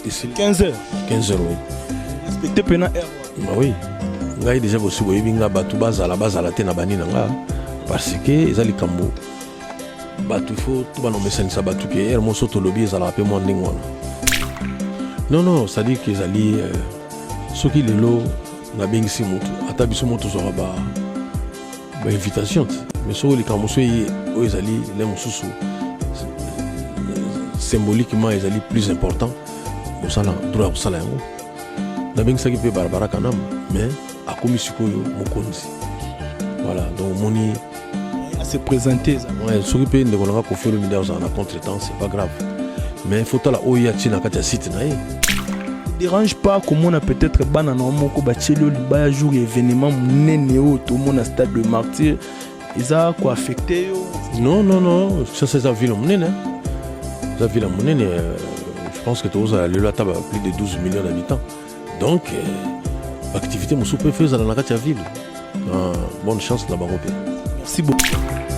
ici. 15h. 15h, oui. Respectez pendant heure. Bah oui. Ngai déjà aussi boye binga batu bazala te na bani nanga parce que ezali kambo. Batu faut tout ba no mesanisa batu ke er moso to lobby ezala pe mo ndingo. Non, ça dit que ezali ce qui lelo na bengisi mutu ata biso moto zo ba invitation mais so li kambo so yi o ezali le mususu symboliquement ezali plus important au sala droit au sala yango. Na bengisaki pe Barbara Kanam mais à Komisikoyo Mokonzi. Voilà, donc Moni à se présenter. Ouais, s'occuper de qu'on a confié le milieu en contre-temps, c'est pas grave. Mais il faut que la OIA tina katia site na. Dérange pas comme on a peut-être banana moko bachelo libaya jour événement nénéo tout mon stade de martyr. Ils a quoi affecté yo? Non, ça c'est la ville monene. La ville monene, je pense que tous à la table plus de 12 millions d'habitants. Donc l'activité mon sous-préfet dans la ville. Bonne chance là-bas. Merci beaucoup.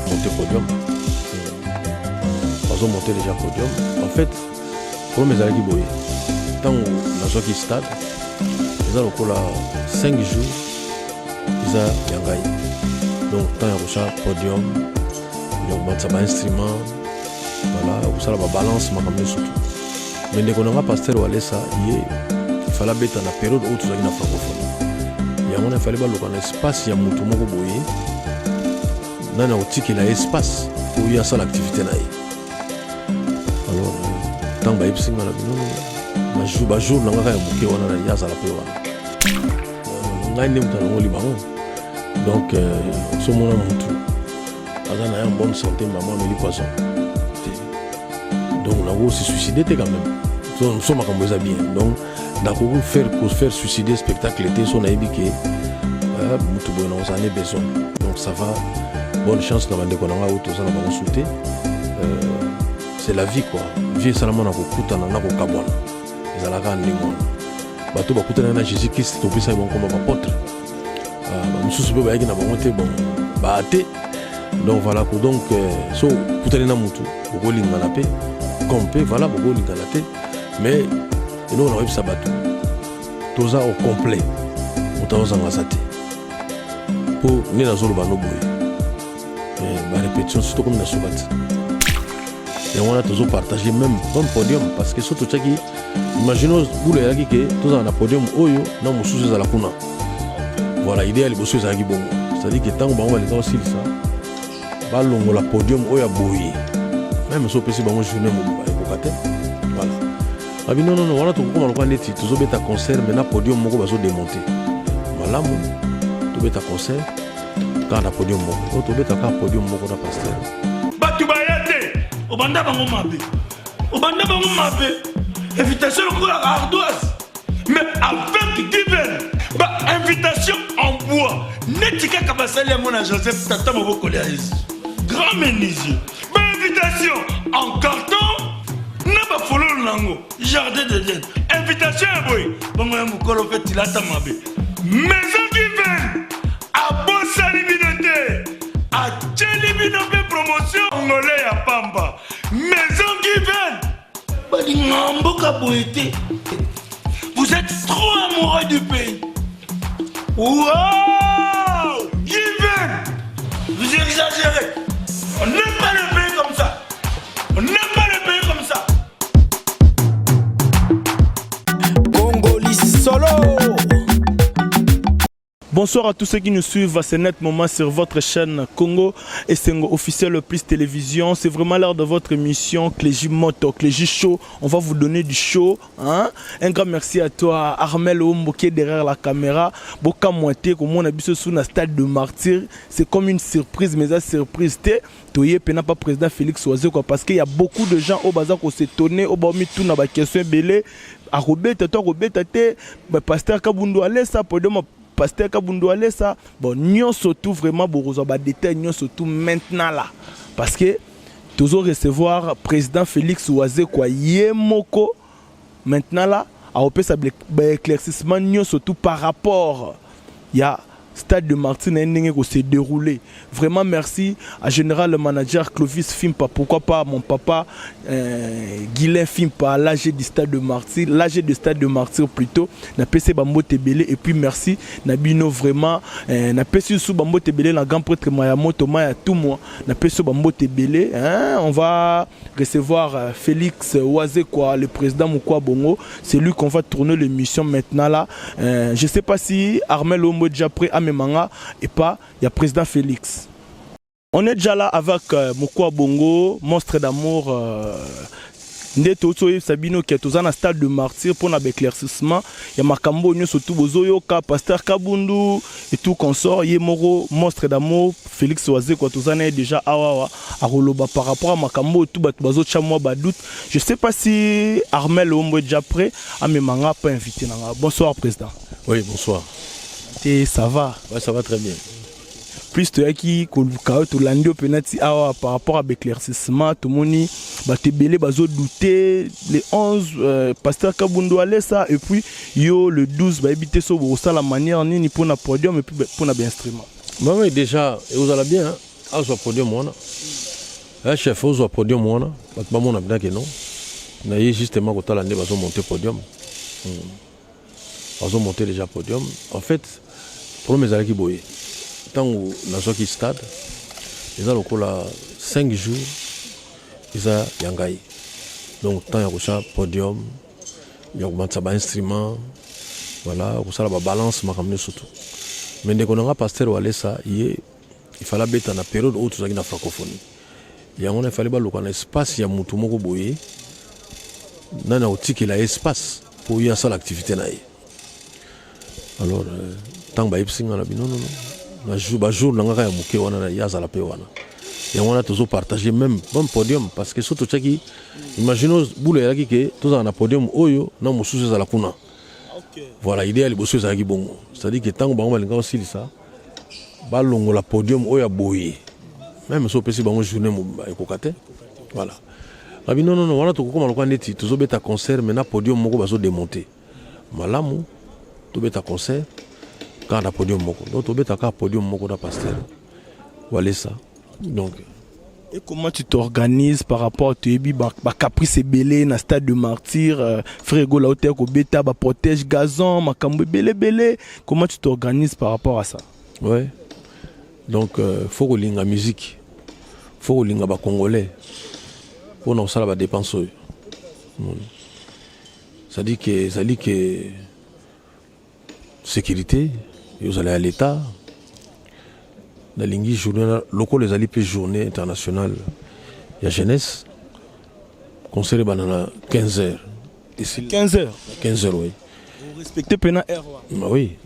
Monter podium. Pas monter déjà podium. En fait, pour mes amis boy, tant dans ce stade, ils ont encore 5 jours, ils ont yangai. Donc tant il y a podium, il y a un instrument, voilà, vous savez la balance, ma caméra surtout. Mais dès qu'on a pasteur ou aller ça, il fallait mettre dans la période où tout ça est francophone. Il fallait que l'espace il y a mutu moko boye nana otiki la espace où il y a ça l'activité na. Alors tant ba ipsi ngala bino ba jour na ngaka ya muke wana na yaza la pe wana ngai ndem tana ngoli bango. Donc so mona mutu azana en bonne santé maman meli poisson. Donc on a aussi suicidé quand même. Nous sommes à bien. Donc d'accord faire suicider spectacle était son avis que on en a besoin. Donc ça va. Bonne chance dans la déconnerie où tous on a consulté. C'est la vie quoi. Vie seulement na kokuta na ko kabona. Ezala ka ndingo. Bato bakuta na Jésus Christ to pisa bon comme apôtre. Mususu be ba yaki na bango te bon. Ba te. Donc voilà ko donc so kutana na mutu boko linga na pe. Compé voilà boko linga na te. Mais nous on a eu sabato. Tout ça au complet. Mutaoza ngasate. Pour ni na zolo bano boy. Mais ma répétition surtout comme na sobati. Et on a toujours partagé même bon podium parce que surtout tchaki imaginons boule yaki que tout ça na podium oyo na mususu za la kuna. Voilà, idéal bosso za ki bon. C'est-à-dire que tant bango les aussi ça. Ba longo la podium oyo boy. Même so pesi bango journée mo ba kokate. Voilà. Ah non, voilà tout comme on a dit, tout ça un concert, mais na podium moko bazo démonter. Voilà mon, tout bête concert, quand na podium moko, tout bête quand podium moko na pasteur. Batu bayate, obanda bango mabe, invitation pour la ardoise, mais avec divers, invitation en bois, netika kabasali à mon Joseph Tata Moboko Léaïs, grand menuisier, invitation en carton. N'a pas follow nango jardin de Dieu invitation à boy bon un mukolo fait il attend mabe maison qui vient à bossa libinoté à tchelibinoté promotion ngolé à pamba maison qui vient bali ngambo kaboité vous êtes trop amoureux du pays. Wow Given vous exagérez, on n'aime pas le pays comme ça, on n'aime pas le pays comme ça. Solo. Bonsoir à tous ceux qui nous suivent à ce net moment sur votre chaîne Congo et Sengo officiel plus télévision. C'est vraiment l'heure de votre émission Clégie Moto, Clégie Show. On va vous donner du show. Hein? Un grand merci à toi, Armel Ombo qui est derrière la caméra. Boka Moité, comme on a vu sur le stade de martyr. C'est comme une surprise, mais la surprise, Toye Pena pas président Félix Oisé quoi, parce qu'il y a beaucoup de gens au bazar qui s'étonnent, au bas mis tout dans la question belé. À Robert, pasteur Kabundu allait ça pour demain. Pasteur Kabundu allait ça. Bon, nous surtout vraiment pour détail, nous surtout maintenant là, parce que toujours recevoir président Félix Oisé quoi, Yemoko maintenant là, à opérer ça éclaircissement nous surtout par rapport, il y a stade de Martyr s'est déroulé. Vraiment merci à général le manager Clovis Fimpa, pourquoi pas mon papa Guilain Fimpa, l'AG du stade de Martyr, l'AG du stade de Martyr plutôt, na PC Bambo Tebele, et puis merci Nabino vraiment, na PC sous Bambo Tebele, la grand prêtre Mayamoto Maya tout moi, na PC Bambo Tebele, on va recevoir Félix Ouazekwa, le président Moukwa Bongo, c'est lui qu'on va tourner l'émission maintenant là. Je ne sais pas si Armel Ombo déjà prêt à Memanga et pas, il y a président Félix. On est déjà là avec Moukwa Bongo, monstre d'amour. Ndeto Tsoye Sabino qui est dans un stade de Martyr pour l'éclaircissement. Il y a Makambo, surtout Bozoyoka, Pasteur Kabundu et tout consort. Yemoro, monstre d'amour, Félix Oazé, quoi, tout ça est déjà à Roloba par rapport à Makambo, tout Bazo Chamois Badout. Je ne sais pas si Armel Ombo est déjà prêt à Memanga pas invité. Bonsoir, président. Oui, bonsoir. Et ça va? Ouais, ça va très bien. Plus de qui tout l'andio penati par rapport à l'éclaircissement tout le monde te belé bazo douter les 11 pasteur Kabundu allait ça et puis yo le 12 va éviter ça ça la manière ni pour na podium et puis pour na bien instrument. Bah oui déjà et vous allez bien à ce podium moi là chef au podium moi là pas mon abna que non na justement quand l'année bazo monter podium bazo monter déjà podium en fait pour mes amis qui boyer tant où dans ce stade ils ont encore 5 jours ils ont yangai donc tant il y a podium il y a un instrument voilà ça la balance m'a ramené surtout mais dès qu'on a pasteur ou ça il fallait mettre en période où tout ça na francophonie il y a on fallait baloka na espace il y a mutu moko boye nana otiki la espace pour y a ça l'activité na alors tant ba ipsinga na bino non na jour na ngaka ya muke wana na yaza la pe wana et on a toujours partagé même bon podium parce que surtout chaki imaginons boule yaki ke tous en podium oyo na mususu za la kuna voilà idéal bosso za ki bongo c'est-à-dire que tant bango balinga aussi ça balongo la podium oyo boye même so pesi bango journée mo ekokate voilà abi non wana to kokoma lokwa neti toujours beta concert mais na podium moko bazo démonter malamu to beta concert quand on a podium moko donc tu beta ka podium moko da pasteur voilà ça donc et comment tu t'organises par rapport à Tebi ba caprice belé na stade de Martyr frégo la hauteur ko beta ba protège gazon makambo belé comment tu t'organises par rapport à ça? Ouais donc faut que linga musique faut que linga ba congolais pour non ça la ba dépense ça dit que sécurité vous allez à l'État. La ligne journée locale, les alliés journée internationale. Il y a jeunesse. Conseil banana 15h. 15h. 15h, oui. Vous respectez Pena R. Oui.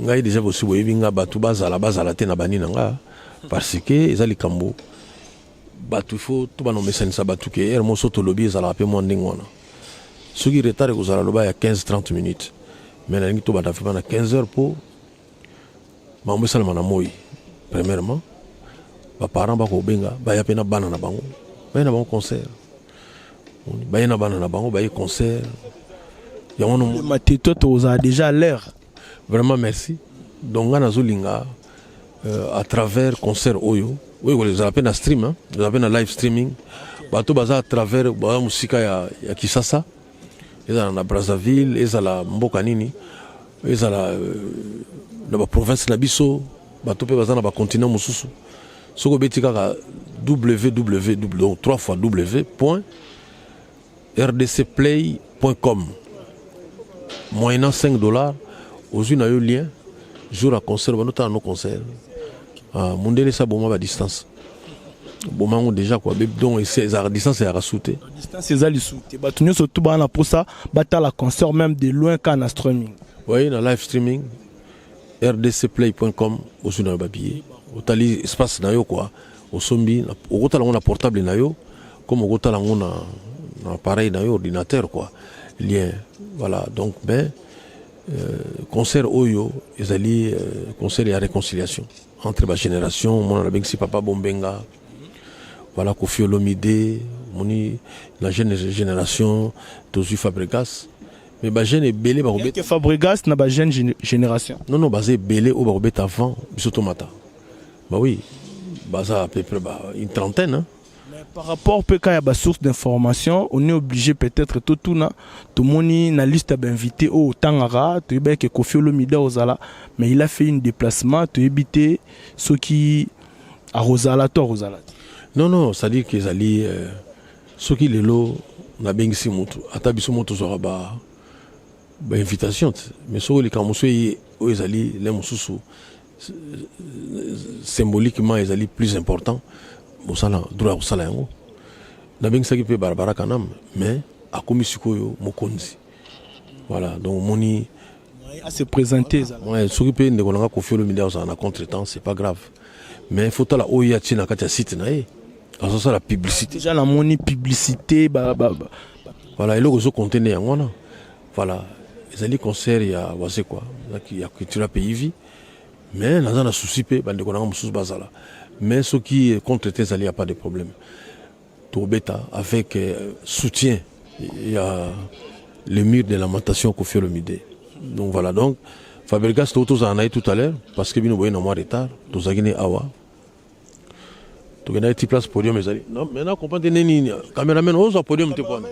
Vous avez déjà aussi vu que Batou Baza la base à la Ténabani Nanga. Parce que les alliés Kambo. Batou faut tout banon message ça Batou que R mon soto lobby ça la rappelle moins d'ingwana. Ce qui retard vous allez là-bas il y a 15-30 minutes. Mais la ligne tout bata fait pendant 15h pour on me salama na moi premièrement ba parents ba ko benga ba ya pena bana na bango ba na bango concert ba na bana na bango ba y concert ya wono matito to a déjà l'air vraiment merci donc na zolinga à travers concert oyo oui vous avez peine à stream hein vous avez na live streaming ba to baza à travers ba musika ya Kisasa eza na Brazzaville eza la mboka nini eza la dans la province na biso bato pe bazana ba continent mususu soko beti kaka www.rdcplay.com moyennant $5 aux une a eu lien jour à concert banota no concert mondele sa boma ba distance boma ngo déjà quoi donc c'est à distance et à rasouter distance c'est à lisouter bato nyoso to bana pour ça bata la concert même de loin quand na streaming oui na live streaming rdcplay.com aussi dans le papier otali espace na yo quoi au sombi au kota la portable na yo comme au kota la na appareil na yo ordinateur quoi lien voilà donc ben concert oyo ezali concert et réconciliation entre ma génération mon la si papa Bombenga voilà Kofi Olomide moni la jeune génération Tozu Fabregas mais ba jeune ebele ba que Fabregas na ba jeune génération. non non basé ebele au ba robeta avant biso tomata. Bah oui, baza à peu près une trentaine hein. Mais par rapport à la source d'information, on est obligé peut-être tout le monde na liste d'invités au Tangara, tu sais que Kofi Olomide Ozala, mais il a fait un déplacement, tu éviter ceux qui à Rosala, toi Rosala. Non non, ça dit qu'ils allaient ceux qui les lots na bengisi mutu, atabiso mutu sera ba invitation, mais ceux les kamusui eux ils allaient les mususu symboliquement ils allaient plus important. Osala droit osala yango na bengi saki pe barbara kanam mais a komisiko yo mokonzi voilà donc moni à se présenter ouais s'occuper de kolanga Kofi Olomide en contretemps c'est pas grave mais faut la oya tina katia site na e aso ça la publicité déjà la moni publicité voilà et le zo contenu yango na voilà les ali concert ya wase quoi ya culture pays mais na na souci pe bande kolanga mususu bazala. Mais ce qui est contre tes alliés, il n'y a pas de problème. Toubeta, avec soutien, il y a le mur de lamentation qu'on fait le midi. Donc voilà, donc, Fabregas, tout en a tout à l'heure, parce que nous avons un retard, nous avons awa. Tu as une petite place podium, mes amis. Non, maintenant, comprends, tu es caméraman, on a podium, tu es quoi?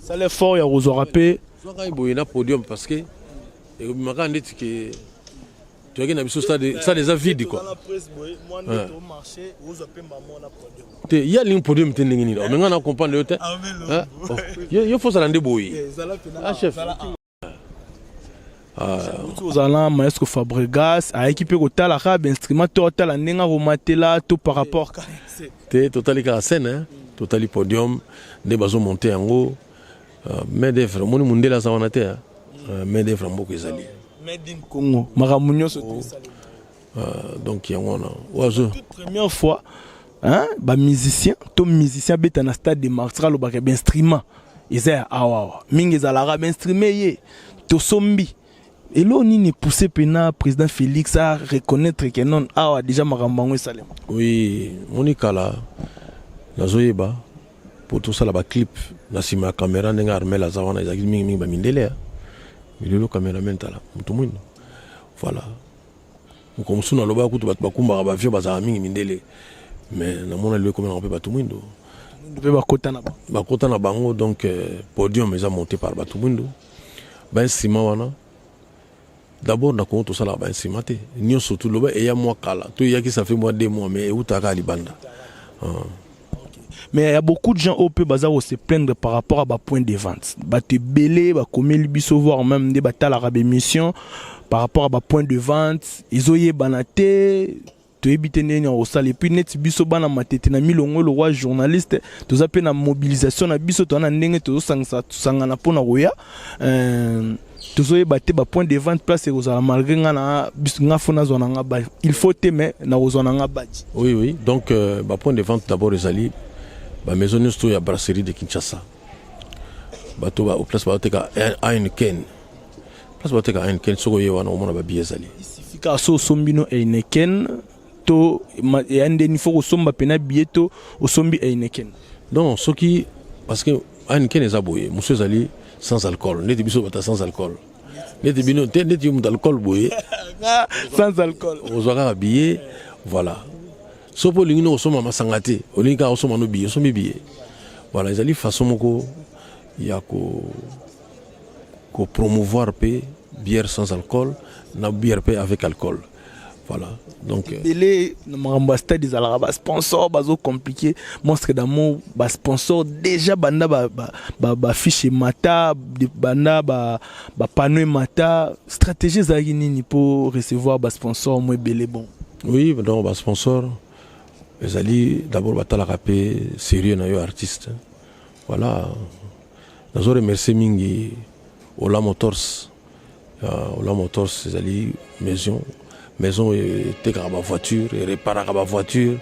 Ça l'est fort, il y a Rosorapé. Il y a un podium parce que, je me dis que. Tu as vu ça déjà vide quoi. Il y a un podium mais on comprend le temps. Il faut ça rendre boy. Ah chef. Maestro Fabregas a équipé au tal arabe instrument total à nenga romatela tout par rapport. T'es total à scène hein. Total podium des bateaux montés en haut. Mais des frères mon monde là ça on a été. Mais des frères beaucoup ils allaient. Made in Congo, Maramunyo donc il y a une première fois, hein, bah musicien, tout musicien bête dans stade de Martra le bac instrument, ils sont awa, mingi za l'arabe instrument to sombi. Et là on y poussé pena président Félix à reconnaître que non awa déjà Marambango Salem. Oui, Monica là, la zoeba pour tout ça là bas clip, la sima caméra n'enga armé la zawana ils a mingi ba mindele. Il est le caméraman là, tout le monde. Voilà. Comme si on a le bas coutu bakumba ba vieux bazara mingi mindele. Mais na mona le comment on peut pas tout le monde. On peut pas kota na ba. Ba kota na bango donc podium mais a monté par ba tout le monde. Ba instrument wana. D'abord na ko tout ça là ba instrument té. Nyo surtout le bas et ya moi kala. To ya qui ça fait moi 2 mois mais utaka libanda. Mais il y a beaucoup de gens au peu bazar se plaindre par rapport à point de vente. Bah te belé, bah comme les biso voir même des batailles arabe émission par rapport à point de vente. Ils ont yé banaté, tu éviter né au salle et puis net biso bana matete na milongo le roi journaliste. Tu as peine la mobilisation na biso tu as n'engé tu sanga na pona roya. Tu as battu point de vente place aux ala malgré nga fona zona nga ba. Il faut t'aimer na zona nga ba. Oui oui donc point de vente d'abord les alliés. La maison de la brasserie de Kinshasa. Bato ba au place ba teka Heineken. Place ba teka Heineken soko ye wana omona ba biezali. Isifika so sombino Heineken to yande ni foko somba pena bieto o sombi Heineken. Non, ce qui parce que Heineken est aboyé, monsieur zali sans alcool, net biso bata sans alcool. Net bino net yum d'alcool boyé. Sans alcool. Ozwaka habillé, voilà. Sopo lingino osoma masangate, olinga osoma no billet, osomi billet. Voilà, ils allaient façon moko ya ko promouvoir pe bière sans alcool, na bière pe avec alcool. Voilà. Donc belé na stade des alaba sponsor bazo compliqué, monstre d'amour ba sponsor déjà banda ba fiche mata banda ba panneau mata stratégie za nini pour recevoir ba sponsor moins belé bon. Oui, donc ba sponsor les alliés d'abord batala rapé sérieux na yo artiste. Voilà. Nous remercié mingi Ola Motors. Ola Motors les alliés maison et ma voiture et réparer ma voiture.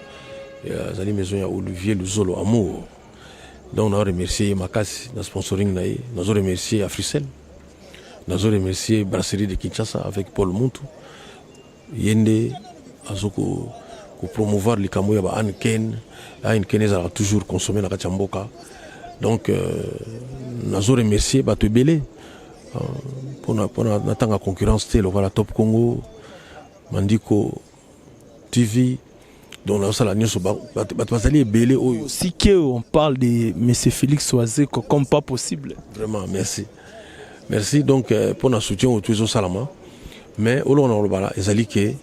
Les alliés maison ya Olivier Luzolo Amour. Donc on a remercié Makasi dans sponsoring naï. Nous remercié Africell. Nous remercié Brasserie de Kinshasa avec Paul Montou. Yende azoko pour promouvoir les camoya ba Heineken. Heineken est toujours consommé na Kachamboka. Donc nazo remercier bato ebele pour la concurrence télé voilà Top Congo Mandiko TV donc là ça la nyonso bato bazali ebele oyo si que on parle de monsieur Félix Oisé comme pas possible. Vraiment merci donc pour notre soutien au Tueso Salama mais au long on bala ezali ke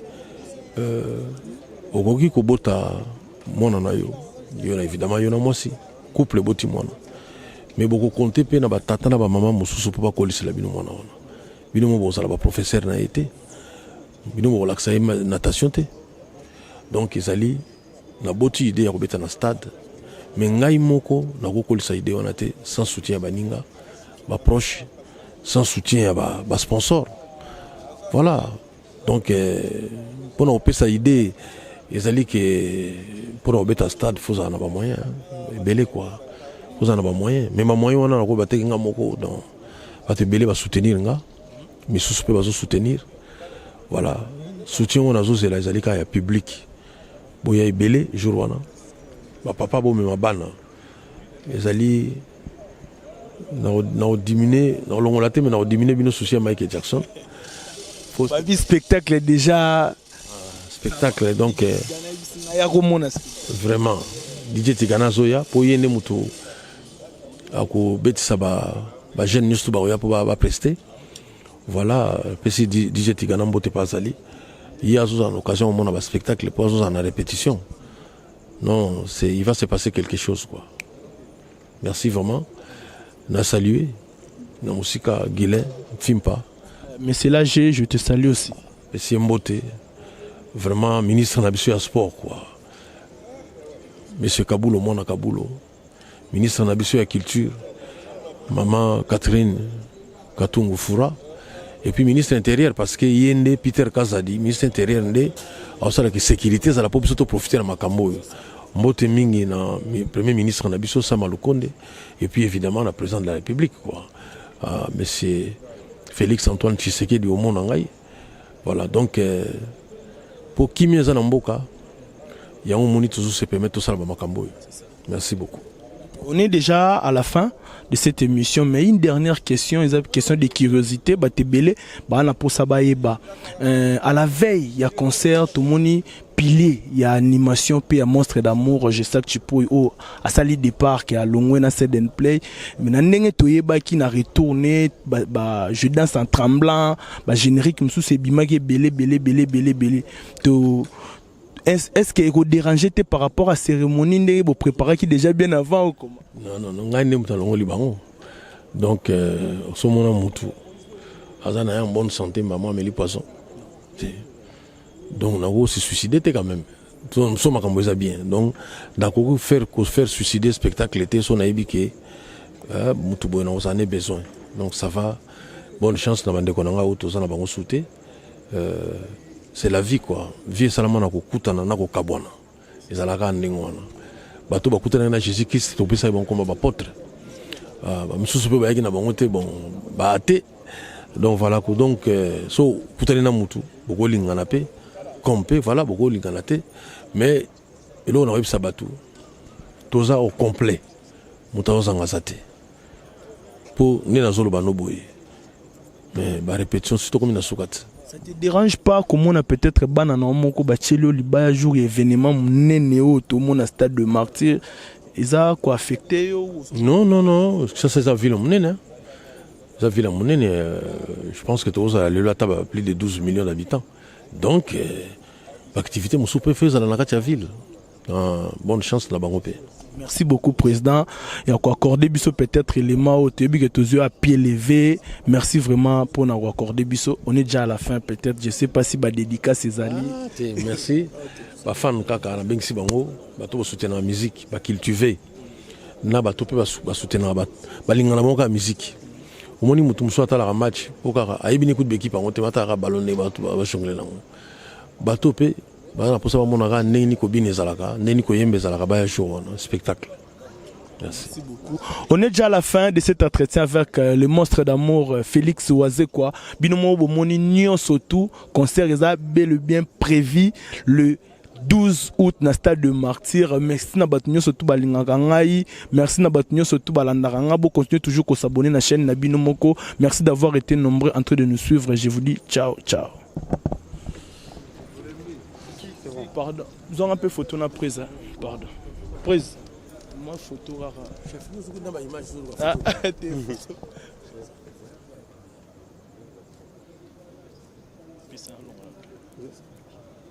okoki kobota mwana na yo na évidemment yo na mwasi couple boti mwana mais beaucoup compter pe na batata na ba maman mosusu po ba kolisela bino mwana wana bino mo bozala ba professeur na été bino mo relaxa natation te donc ezali na boti idée ya kobeta na stade mais ngai moko na kokolisa idée wana te sans soutien ya baninga ba proche sans soutien ya ba sponsor voilà donc pour na kopesa idée ezali que pour obeta stade faut en avoir moyen belé quoi faut en avoir moyen mais ma moyen on a ko bateki nga moko donc bato belé va soutenir nga mais sous peut bazo soutenir voilà soutien on a zo zela ezali ka ya public boya belé jour wana ba papa bo me bana ezali na diminuer na longola te mais na diminuer bino souci ya Michael Jackson faut spectacle déjà spectacle donc vraiment DJ Tigana Zoya pour yende mutu ako betisa ba jeune nyustu ba oya pour ba prester voilà pesi DJ Tigana mbote pasali il y a en occasion mon ba spectacle pour en répétition non c'est il va se passer quelque chose quoi merci vraiment na saluer na musika Guilin Fimpa mais c'est là je te salue aussi pesi mbote vraiment ministre nabiso ya sport quoi monsieur Kabulo mona Kabulo ministre nabiso ya culture maman Catherine Katungu Fura et puis ministre intérieur parce que yende Peter Kazadi ministre intérieur ndé ausala ki sécurité za la pop surtout profiter na makambo mbote mingi na premier ministre nabiso Sama Lukonde et puis évidemment la président de la République quoi monsieur Félix Antoine Tshisekedi au monde ngai voilà donc pour qui mieux en mboka il y a un moni toujours se permettre tout ça ba makambo merci beaucoup. On est déjà à la fin de cette émission, mais une dernière question, une question de curiosité. À la veille, il y a concert, tout le monde pilier, il y a animation, puis il y a monstre d'amour. Je sais que tu peux à sali départ qui a longé dans cette play. Mais n'engé toyeba qui n'a retourné, je danse en tremblant, générique, monsieur c'est bimage belé. Est-ce que vous dérangez par rapport à la cérémonie vous préparez qui déjà bien avant ou comment? Non, donc ce moment mutu azana en bonne santé maman mais les poissons donc on a se suicider quand même nous sommes comme bien donc d'accord faire suicider spectacle était son aïbiqué mutu bon on en a besoin donc ça va bonne chance na bande konanga auto ça na bango souté c'est la vie quoi vie seulement na kokutana na kokabwana ezalaka ndingwana bato bakutana na Jésus Christ to pesa bon comme apôtre misusu pe bayaki na bango te bon baate donc voilà donc so kutana na mutu bokolingana pe kompe voilà bokolingana te mais elo na websa bato toza au complet mutaoza ngazate pour ni na zolo bano boye mais ba répétition surtout comme na soukate. Ça te dérange pas comment on a peut-être banana moko bachelio liba jour événement nénéo tout le monde à stade de martyr ils a quoi affecté non ça c'est la ville monene la ville monene je pense que tous à la table plus de 12 millions d'habitants donc l'activité mon sous-préfet dans la ville bonne chance là-bas. Merci beaucoup, Président. Et encore accordé biso peut-être élément au début que tous yeux à pied levé. Merci vraiment pour nous avoir accordé biso. On est déjà à la fin peut-être. Je sais pas si ba dédicace ses alliés. Merci. Ba fan kaka na bengsi bango, ba to soutenir la musique, ba cultiver. Na ba to pe ba soutenir ba lingana monka musique. Omoni mutu muso ata la match, okaka ayibini coup de équipe en te mata ballonner ba to ba chongler nango. Ba to pe bah pour ça mon ara neni ko bine zalaka neni ko yembe zalaka ba show spectacle. Merci beaucoup. On est déjà à la fin de cet entretien avec le monstre d'amour Félix Oisé quoi. Binomo bomoni nion surtout concert est bel et bien prévu le 12 août na stade de Martyr. Merci na batunyo surtout balingaka ngai. Merci na batunyo surtout balandaka nga. Bo continuez toujours à s'abonner na chaîne Nabino Moko. Merci d'avoir été nombreux en train de nous suivre. Je vous dis ciao ciao. Pardon. Nous avons un peu photo na prise. Pardon. Prise. Moi photo rare. Ah, t'es photo.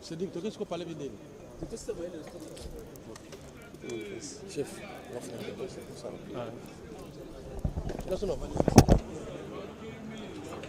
C'est dit que tu parles bien. Chef, on va faire ça.